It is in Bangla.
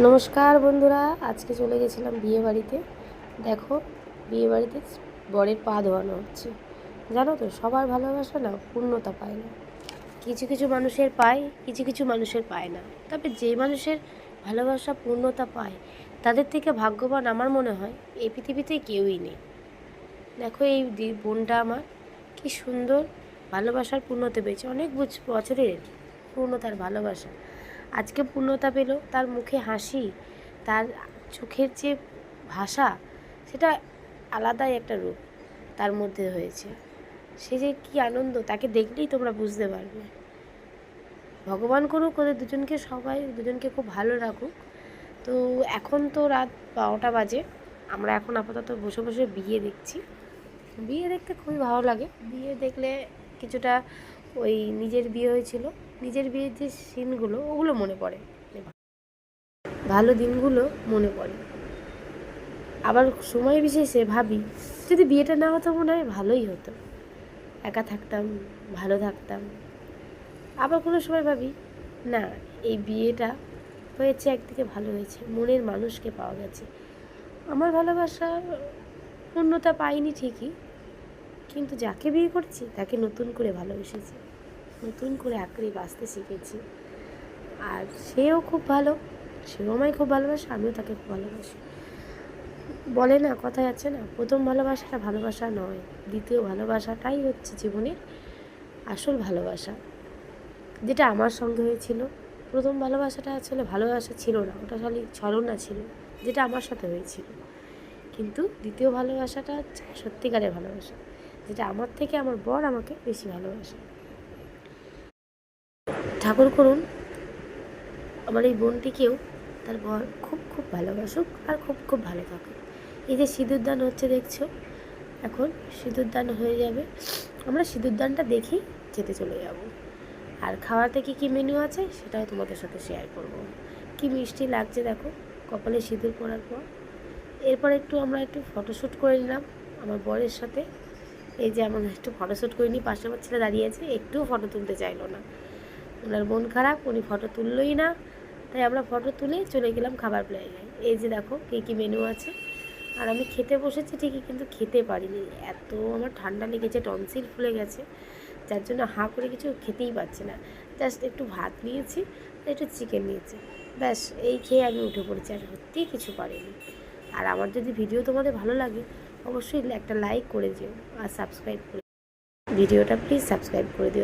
নমস্কার বন্ধুরা, আজকে চলে গেছিলাম বিয়ে বাড়িতে। দেখো, বিয়ে বাড়িতে বরের পা ধোয়ানো হচ্ছে। জানো তো, সবার ভালোবাসা না পূর্ণতা পায় না। কিছু কিছু মানুষের পায়, কিছু কিছু মানুষের পায় না। তবে যে মানুষের ভালোবাসা পূর্ণতা পায়, তাদের থেকে ভাগ্যবান আমার মনে হয় এই পৃথিবীতে কেউই নেই। দেখো, এই বোনটা আমার কি সুন্দর ভালোবাসার পূর্ণতা পেয়েছে, অনেক বছরের পূর্ণতার ভালোবাসা আজকে পূর্ণতা পেল। তার মুখে হাসি, তার চোখের যে ভাষা, সেটা আলাদাই একটা রূপ তার মধ্যে হয়েছে। সে যে কী আনন্দ, তাকে দেখলেই তোমরা বুঝতে পারবে। ভগবান করুক ওদের দুজনকে, সবাই দুজনকে খুব ভালো রাখুক। তো এখন তো রাত 12টা বাজে। আমরা এখন আপাতত বসে বসে বিয়ে দেখছি। বিয়ে দেখতে খুবই ভালো লাগে। বিয়ে দেখলে কিছুটা ওই নিজের বিয়ে হয়েছিল, নিজের বিয়ের যে সিনগুলো ওগুলো মনে পড়ে, ভালো দিনগুলো মনে পড়ে। আবার সময় বিশেষে ভাবি, যদি বিয়েটা না হতো মনে হয় ভালোই হতো, একা থাকতাম, ভালো থাকতাম। আবার কোনো সময় ভাবি, না, এই বিয়েটা হয়েছে একদিকে ভালো হয়েছে, মনের মানুষকে পাওয়া গেছে। আমার ভালোবাসা পূর্ণতা পাইনি ঠিকই, কিন্তু যাকে বিয়ে করছি তাকে নতুন করে ভালোবেসেছি, নতুন করে আঁকড়ে বাঁচতে শিখেছি। আর সেও খুব ভালো, সেও আমায় খুব ভালোবাসে, আমিও তাকে খুব ভালোবাসি। বলে না, কথায় আছে না, প্রথম ভালোবাসাটা ভালোবাসা নয়, দ্বিতীয় ভালোবাসাটাই হচ্ছে জীবনের আসল ভালোবাসা। যেটা আমার সঙ্গে হয়েছিল, প্রথম ভালোবাসাটা আসলে ভালোবাসা ছিল না, ওটা খালি ছলনা ছিল, যেটা আমার সাথে হয়েছিল। কিন্তু দ্বিতীয় ভালোবাসাটা হচ্ছে সত্যিকারের ভালোবাসা, যেটা আমার থেকে আমার বর আমাকে বেশি ভালোবাসে। ঠাকুর করুন আমার এই বোনটিকেও তার বর খুব খুব ভালোবাসুক আর খুব খুব ভালো থাকুক। এই যে সিঁদুরদান হচ্ছে দেখছো, এখন সিঁদুরদান হয়ে যাবে, আমরা সিঁদুরদানটা দেখেই যেতে চলে যাব। আর খাওয়াতে কী কী মেনু আছে সেটাও তোমাদের সাথে শেয়ার করব। কি মিষ্টি লাগছে দেখো কপালে সিঁদুর পরার পর। এরপর আমরা একটু ফটোশ্যুট করে নিলাম আমার বরের সাথে। এই যে আমরা একটু ফটোশ্যুট করে নিই, পাশে আমার ছেলে দাঁড়িয়ে আছে, একটুও ফটো তুলতে চাইলো না, ওনার মন খারাপ, উনি ফটো তুললই না। তাই আমরা ফটো তুলে চলে গেলাম খাবার প্লেয়ারে। এই যে দেখো কী কী মেনু আছে। আর আমি খেতে বসেছি ঠিকই, কিন্তু খেতে পারিনি, এত আমার ঠান্ডা লেগেছে, টনসিল ফুলে গেছে, যার জন্য হাঁ করে কিছু খেতেই পারছি না। জাস্ট একটু ভাত নিয়েছি, একটু চিকেন নিয়েছি, ব্যাস এই খেয়ে আমি উঠে পড়েছি, আর সত্যিই কিছু পারিনি। আর আমার যদি ভিডিও তোমাদের ভালো লাগে, অবশ্যই একটা লাইক করে দিও আর সাবস্ক্রাইব করে ভিডিওটা প্লিজ সাবস্ক্রাইব করে দিও।